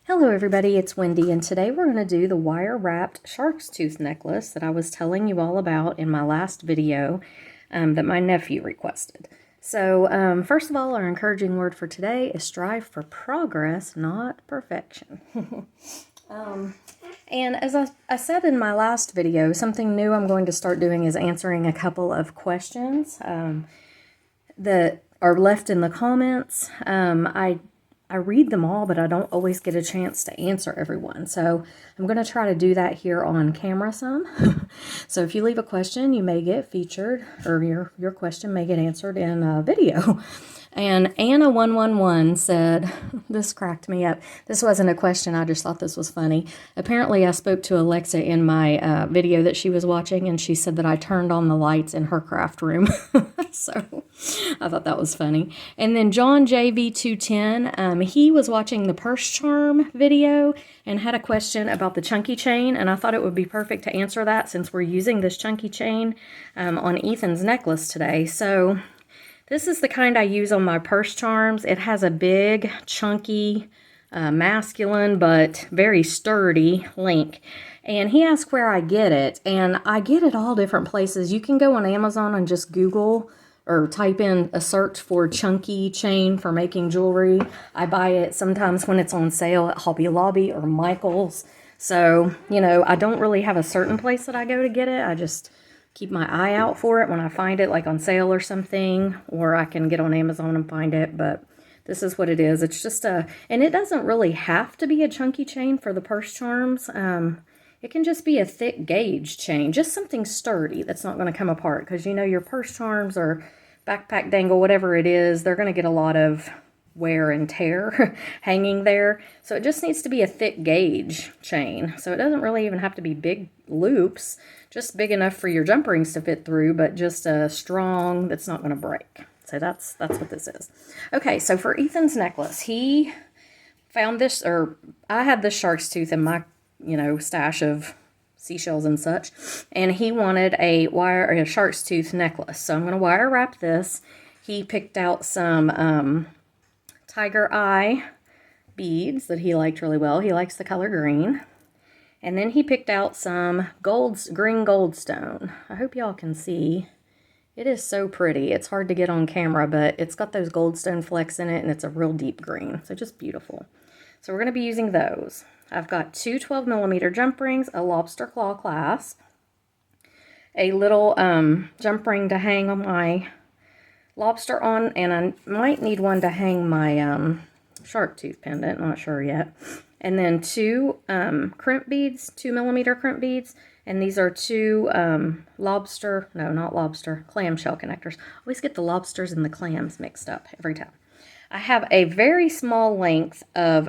Hello everybody, it's Wendy, and today we're going to do the wire wrapped shark's tooth necklace that I was telling you all about in my last video that my nephew requested. So first of all, our encouraging word for today is strive for progress, not perfection. And as I said in my last video, something new I'm going to start doing is answering a couple of questions that are left in the comments. I read them all, but I don't always get a chance to answer everyone. So I'm going to try to do that here on camera some. So if you leave a question, you may get featured, or your question may get answered in a video. And Anna111 said, this cracked me up. This wasn't a question, I just thought this was funny. Apparently I spoke to Alexa in my video that she was watching, and she said that I turned on the lights in her craft room. So I thought that was funny. And then John JV210, he was watching the purse charm video and had a question about the chunky chain, and I thought it would be perfect to answer that since we're using this chunky chain on Ethan's necklace today. So this is the kind I use on my purse charms. It has a big, chunky, masculine, but very sturdy link. And he asked where I get it, and I get it all different places. You can go on Amazon and just Google or type in a search for chunky chain for making jewelry. I buy it sometimes when it's on sale at Hobby Lobby or Michael's. So, you know, I don't really have a certain place that I go to get it. I just keep my eye out for it when I find it, like on sale or something, or I can get on Amazon and find it, but this is what it is. It's just and it doesn't really have to be a chunky chain for the purse charms. It can just be a thick gauge chain, just something sturdy that's not going to come apart, because, you know, your purse charms or backpack dangle, whatever it is, they're going to get a lot of wear and tear hanging there. So it just needs to be a thick gauge chain. So it doesn't really even have to be big loops, just big enough for your jump rings to fit through, but just a strong that's not going to break. So that's what this is. Okay, so for Ethan's necklace, he found this, or I had this shark's tooth in my, you know, stash of seashells and such, and he wanted a shark's tooth necklace. So I'm going to wire wrap this. He picked out some tiger eye beads that he liked really well. He likes the color green. And then he picked out some green goldstone. I hope y'all can see. It is so pretty. It's hard to get on camera, but it's got those goldstone flecks in it, and it's a real deep green. So just beautiful. So we're going to be using those. I've got two 12mm jump rings, a lobster claw clasp, a little jump ring to hang on my lobster on, and I might need one to hang my shark tooth pendant, not sure yet. And then two crimp beads, 2mm crimp beads, and these are two clamshell connectors. I always get the lobsters and the clams mixed up every time. I have a very small length of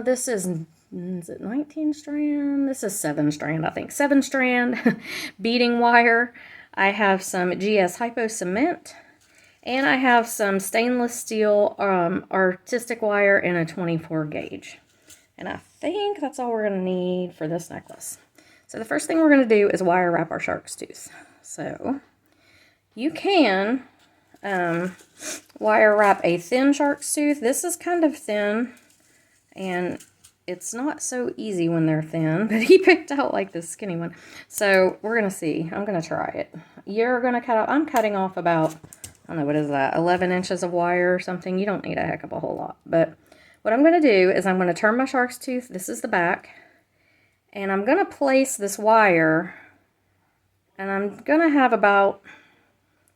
this is it 19 strand? This is 7 strand, I think. 7 strand beading wire. I have some GS Hypo cement, and I have some stainless steel artistic wire in a 24 gauge. And I think that's all we're going to need for this necklace. So the first thing we're going to do is wire wrap our shark's tooth. So you can wire wrap a thin shark's tooth. This is kind of thin, and it's not so easy when they're thin, but he picked out like this skinny one. So we're going to see. I'm going to try it. You're going to cut off, I'm cutting off about, I don't know, what is that, 11 inches of wire or something. You don't need a heck of a whole lot. But what I'm going to do is I'm going to turn my shark's tooth. This is the back. And I'm going to place this wire, and I'm going to have about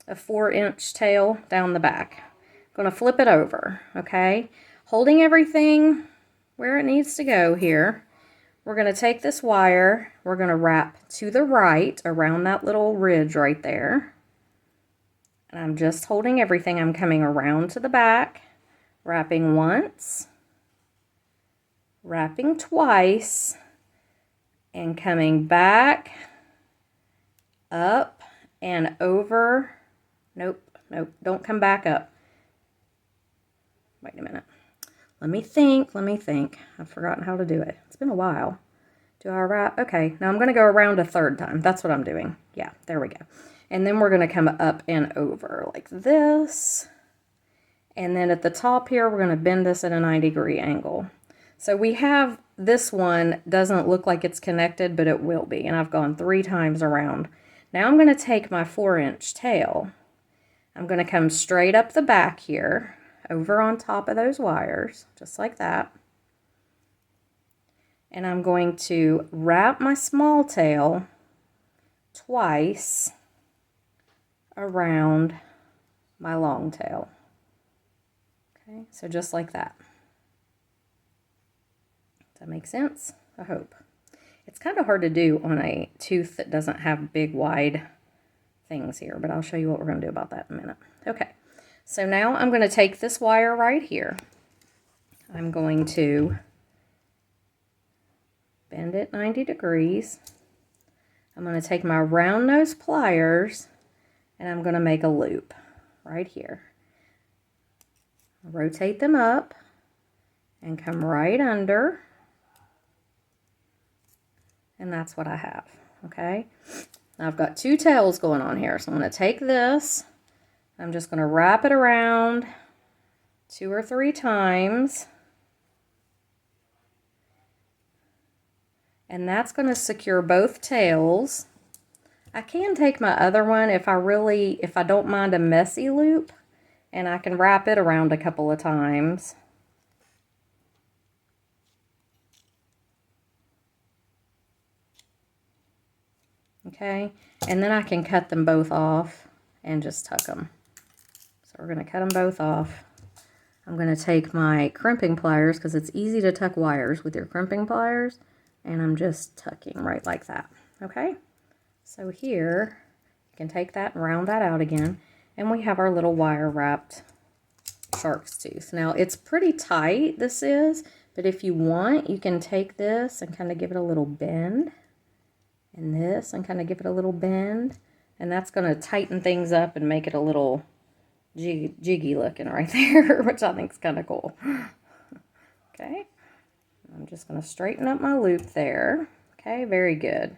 a 4-inch tail down the back. I'm going to flip it over, okay? Holding everything where it needs to go here. We're going to take this wire, we're going to wrap to the right around that little ridge right there. And I'm just holding everything. I'm coming around to the back, wrapping once, wrapping twice, and coming back, up, and over. Nope, don't come back up. Wait a minute. Let me think. I've forgotten how to do it. It's been a while. Do I wrap? Okay, now I'm going to go around a third time. That's what I'm doing. Yeah, there we go. And then we're going to come up and over like this. And then at the top here, we're going to bend this at a 90-degree angle. So we have this one doesn't look like it's connected, but it will be. And I've gone 3 times around. Now I'm going to take my 4-inch tail. I'm going to come straight up the back here, over on top of those wires, just like that. And I'm going to wrap my small tail twice around my long tail. Okay, so just like that. Does that make sense? I hope. It's kind of hard to do on a tooth that doesn't have big, wide things here, but I'll show you what we're going to do about that in a minute. Okay, so now I'm going to take this wire right here. I'm going to bend it 90 degrees. I'm going to take my round nose pliers and I'm going to make a loop right here. Rotate them up and come right under. And that's what I have, okay? Now I've got 2 tails going on here, so I'm going to take this. I'm just going to wrap it around 2 or 3 times. And that's going to secure both tails. I can take my other one if I don't mind a messy loop, and I can wrap it around a couple of times. Okay, and then I can cut them both off and just tuck them. So we're going to cut them both off. I'm going to take my crimping pliers, because it's easy to tuck wires with your crimping pliers, and I'm just tucking right like that. Okay, so here you can take that and round that out again, and we have our little wire wrapped shark's tooth. Now it's pretty tight, this is, but if you want, you can take this and kind of give it a little bend, and this, and kind of give it a little bend, and that's going to tighten things up and make it a little jiggy looking right there, which I think is kind of cool. Okay, I'm just going to straighten up my loop there. Okay, very good.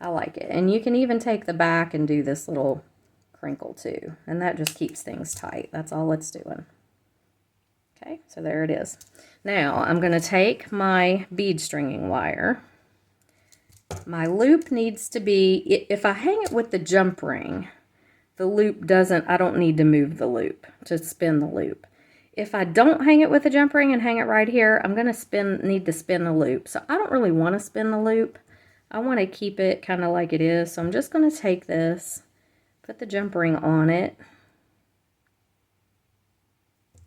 I like it. And you can even take the back and do this little crinkle too, and that just keeps things tight. That's all it's doing. Okay, so there it is. Now I'm going to take my bead stringing wire. My loop needs to be, if I hang it with the jump ring, the loop doesn't, I don't need to move the loop to spin the loop. If I don't hang it with the jump ring and hang it right here, I'm going to need to spin the loop. So I don't really want to spin the loop. I want to keep it kind of like it is. So I'm just going to take this, put the jump ring on it,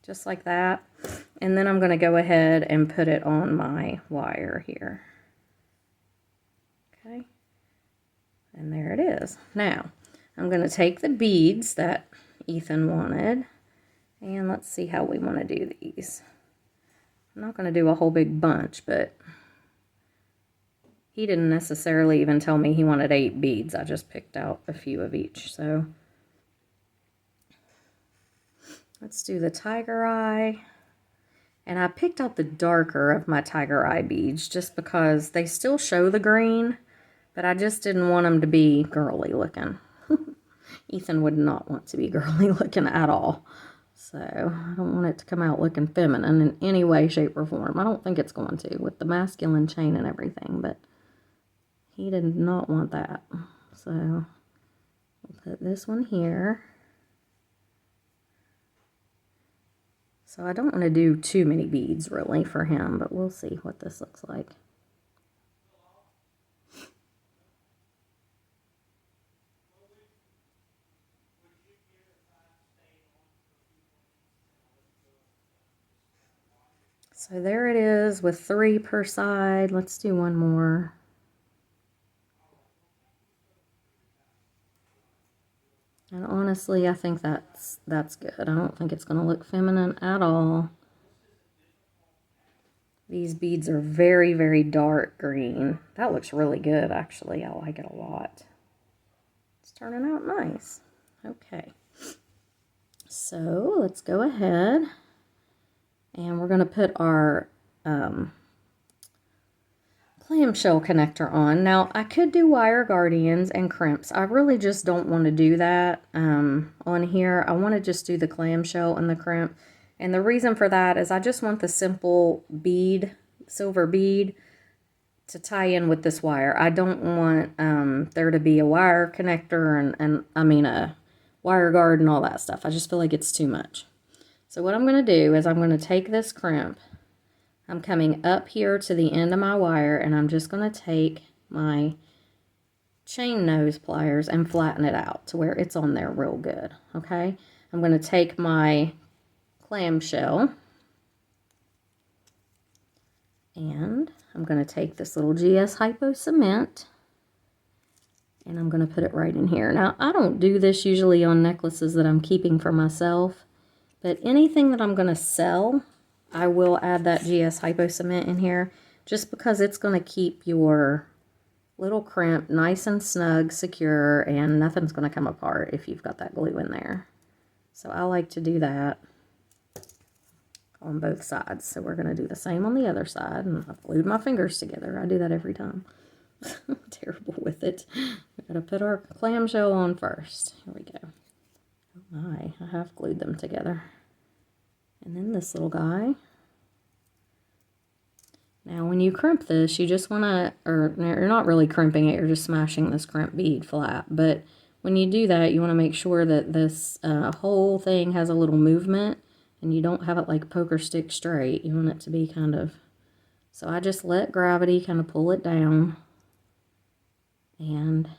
just like that. And then I'm going to go ahead and put it on my wire here. Okay, and there it is. Now, I'm going to take the beads that Ethan wanted, and let's see how we want to do these. I'm not going to do a whole big bunch, but he didn't necessarily even tell me he wanted 8 beads. I just picked out a few of each. So let's do the tiger eye. And I picked out the darker of my tiger eye beads just because they still show the green, but I just didn't want them to be girly looking. Ethan would not want to be girly looking at all. So I don't want it to come out looking feminine in any way, shape, or form. I don't think it's going to with the masculine chain and everything, but he did not want that. So we'll put this one here. So I don't want to do too many beads really for him, but we'll see what this looks like. So there it is with 3 per side. Let's do one more. And honestly, I think that's good. I don't think it's going to look feminine at all. These beads are very, very dark green. That looks really good, actually. I like it a lot. It's turning out nice. Okay. So let's go ahead. And we're going to put our clamshell connector on. Now, I could do wire guardians and crimps. I really just don't want to do that on here. I want to just do the clamshell and the crimp And the reason for that is I just want the simple bead, silver bead, to tie in with this wire. I don't want there to be a wire connector and I mean a wire guard and all that stuff. I just feel like it's too much. So what I'm going to do is I'm going to take this crimp. I'm coming up here to the end of my wire, and I'm just going to take my chain nose pliers and flatten it out to where it's on there real good. Okay, I'm going to take my clamshell, and I'm going to take this little GS Hypo cement, and I'm going to put it right in here. Now, I don't do this usually on necklaces that I'm keeping for myself, but anything that I'm going to sell, I will add that GS Hypo cement in here, just because it's going to keep your little crimp nice and snug, secure, and nothing's going to come apart if you've got that glue in there. So I like to do that on both sides. So we're going to do the same on the other side, and I've glued my fingers together. I do that every time. I'm terrible with it. We're going to put our clamshell on first. Here we go. Oh my, I have glued them together. And then this little guy. Now when you crimp this, you just want to, or you're not really crimping it, you're just smashing this crimp bead flat. But when you do that, you want to make sure that this whole thing has a little movement, and you don't have it like poker stick straight. You want it to be kind of, so I just let gravity kind of pull it down, and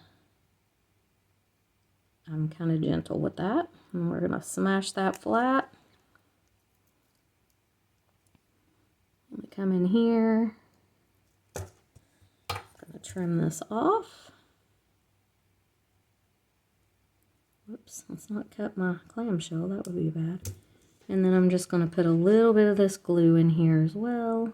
I'm kind of gentle with that. And we're going to smash that flat. Let me come in here. I'm going to trim this off. Whoops, let's not cut my clamshell, that would be bad. And then I'm just going to put a little bit of this glue in here as well.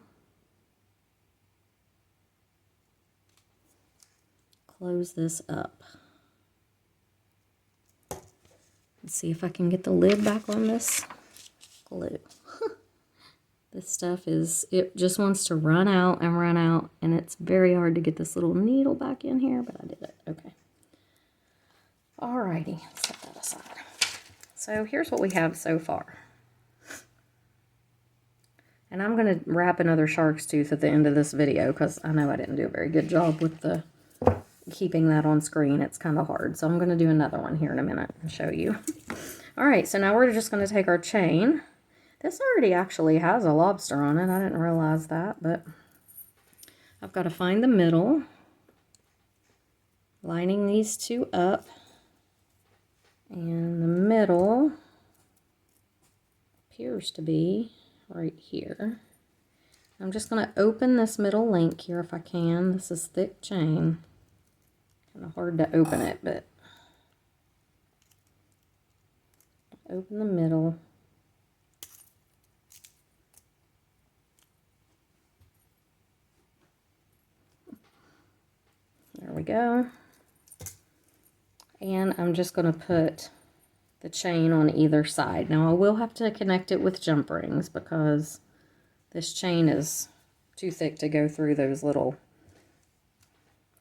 Close this up. Let's see if I can get the lid back on this glue. This stuff is, it just wants to run out, and it's very hard to get this little needle back in here, but I did it. Okay. Alrighty, set that aside. So here's what we have so far. And I'm going to wrap another shark's tooth at the end of this video, because I know I didn't do a very good job with the keeping that on screen. It's kind of hard. So I'm going to do another one here in a minute and show you. Alright, so now we're just going to take our chain. This already actually has a lobster on it. I didn't realize that, but I've got to find the middle, lining these two up, and the middle appears to be right here. I'm just going to open this middle link here if I can. This is thick chain. Kind of hard to open it, but open the middle. There we go. And I'm just going to put the chain on either side. Now I will have to connect it with jump rings, because this chain is too thick to go through those little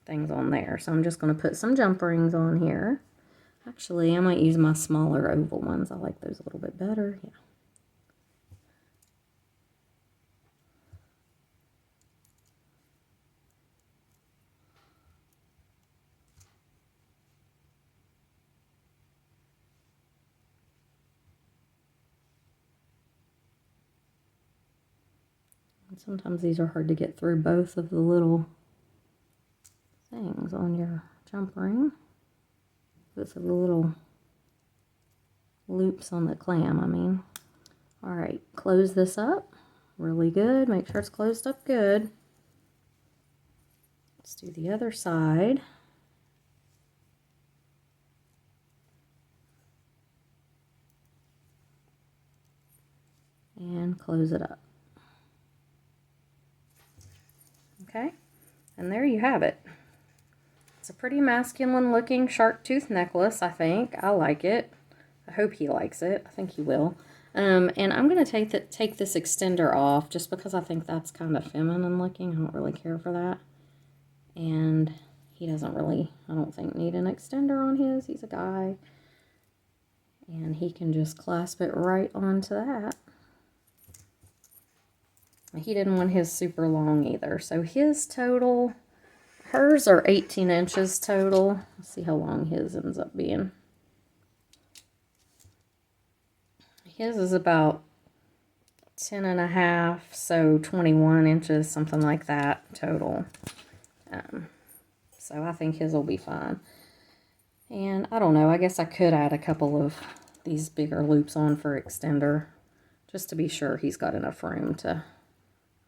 things on there. So I'm just going to put some jump rings on here. Actually, I might use my smaller oval ones. I like those a little bit better. Yeah. And sometimes these are hard to get through both of the little things on your jump ring. Both of the little loops on the clam, I mean. Alright, close this up really good. Make sure it's closed up good. Let's do the other side. And close it up. Okay, and there you have it. It's a pretty masculine looking shark tooth necklace, I think. I like it. I hope he likes it. I think he will. And I'm going to take this extender off just because I think that's kind of feminine looking. I don't really care for that. And he doesn't really, I don't think, need an extender on his. He's a guy. And he can just clasp it right onto that. He didn't want his super long either. So his total, hers are 18 inches total. Let's see how long his ends up being. His is about 10.5, so 21 inches, something like that total. So I think his will be fine. And I don't know, I guess I could add a couple of these bigger loops on for extender, just to be sure he's got enough room to,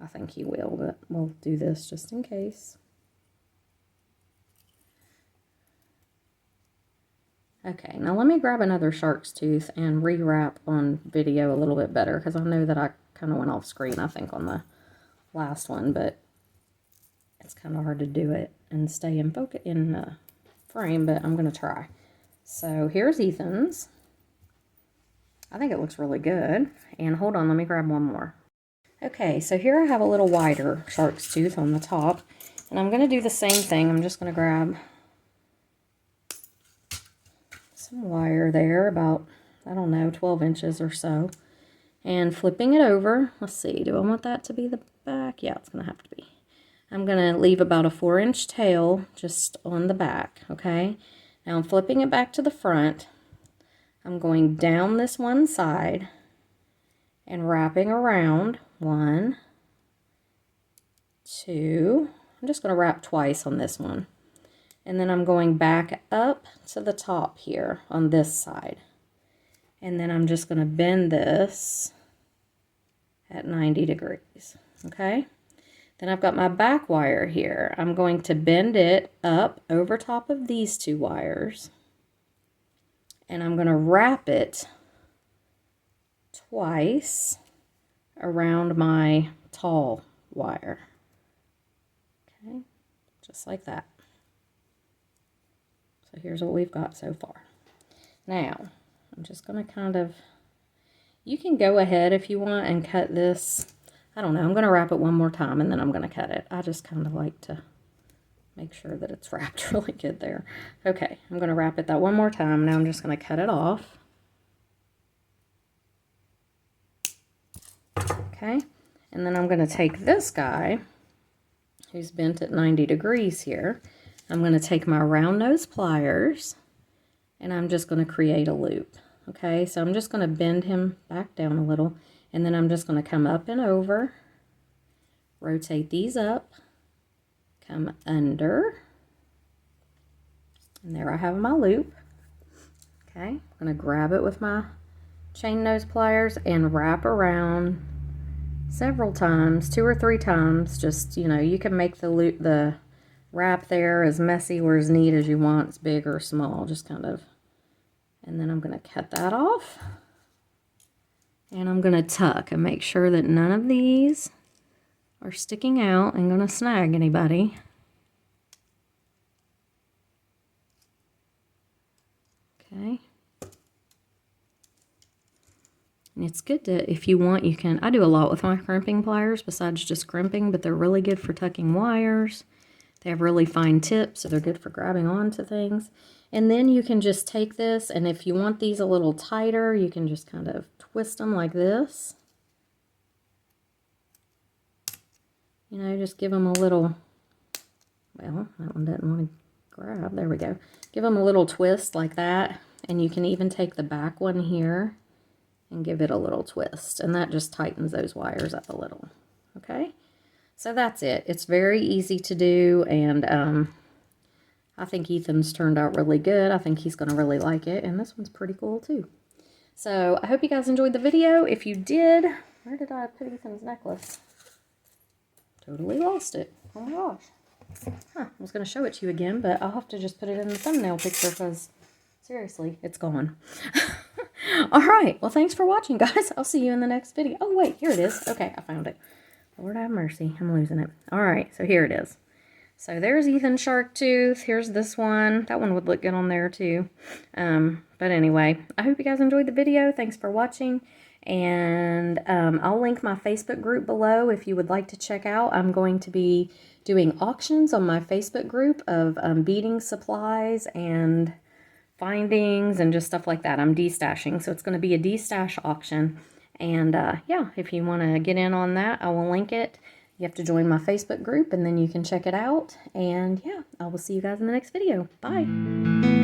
I think he will, but we'll do this just in case. Okay, now let me grab another shark's tooth and rewrap on video a little bit better, because I know that I kind of went off screen, I think, on the last one, but it's kind of hard to do it and stay in focus in frame, but I'm going to try. So here's Ethan's. I think it looks really good. And hold on, let me grab one more. Okay, so here I have a little wider shark's tooth on the top, and I'm going to do the same thing. I'm just going to grab some wire there, about, I don't know, 12 inches or so, and flipping it over. Let's see, do I want that to be the back? Yeah, it's going to have to be. I'm going to leave about a 4-inch tail just on the back, okay? Now I'm flipping it back to the front. I'm going down this one side and wrapping around. 1, 2. I'm just going to wrap twice on this one. And then I'm going back up to the top here on this side. And then I'm just going to bend this at 90 degrees, okay? Then I've got my back wire here. I'm going to bend it up over top of these 2 wires. And I'm going to wrap it twice around my tall wire. Okay, just like that. So here's what we've got so far. Now, I'm just going to kind of, you can go ahead if you want and cut this. I don't know, I'm going to wrap it one more time and then I'm going to cut it. I just kind of like to make sure that it's wrapped really good there. Okay, I'm going to wrap it that one more time. Now I'm just going to cut it off. Okay, and then I'm going to take this guy, who's bent at 90 degrees here. I'm going to take my round nose pliers, and I'm just going to create a loop. Okay, so I'm just going to bend him back down a little, and then I'm just going to come up and over, rotate these up, come under, and there I have my loop. Okay, I'm going to grab it with my chain nose pliers and wrap around several times, 2 or 3 times. Just, you know, you can make the loop, the wrap there as messy or as neat as you want. It's big or small, just kind of. And then I'm going to cut that off. And I'm going to tuck and make sure that none of these are sticking out and going to snag anybody. Okay. And it's good to, if you want, you can, I do a lot with my crimping pliers besides just crimping, but they're really good for tucking wires. They have really fine tips, so they're good for grabbing onto things. And then you can just take this, and if you want these a little tighter, you can just kind of twist them like this. You know, just give them a little, well, that one didn't want to grab. There we go. Give them a little twist like that, and you can even take the back one here and give it a little twist, and that just tightens those wires up a little. Okay, so that's it. It's very easy to do, and I think Ethan's turned out really good. I think he's going to really like it, and this one's pretty cool too. So I hope you guys enjoyed the video. If you did, where did I put Ethan's necklace? Totally lost it. Oh my gosh. Huh, I was going to show it to you again, but I'll have to just put it in the thumbnail picture because seriously, it's gone. All right. Well, thanks for watching, guys. I'll see you in the next video. Oh, wait. Here it is. Okay, I found it. Lord have mercy. I'm losing it. All right. So here it is. So there's Ethan's shark tooth. Here's this one. That one would look good on there, too. But anyway, I hope you guys enjoyed the video. Thanks for watching. And I'll link my Facebook group below if you would like to check out. I'm going to be doing auctions on my Facebook group of beading supplies and findings and just stuff like that. I'm destashing, so it's going to be a destash auction, And yeah, if you want to get in on that, I will link it. You have to join my Facebook group, and then you can check it out. And yeah, I will see you guys in the next video. Bye.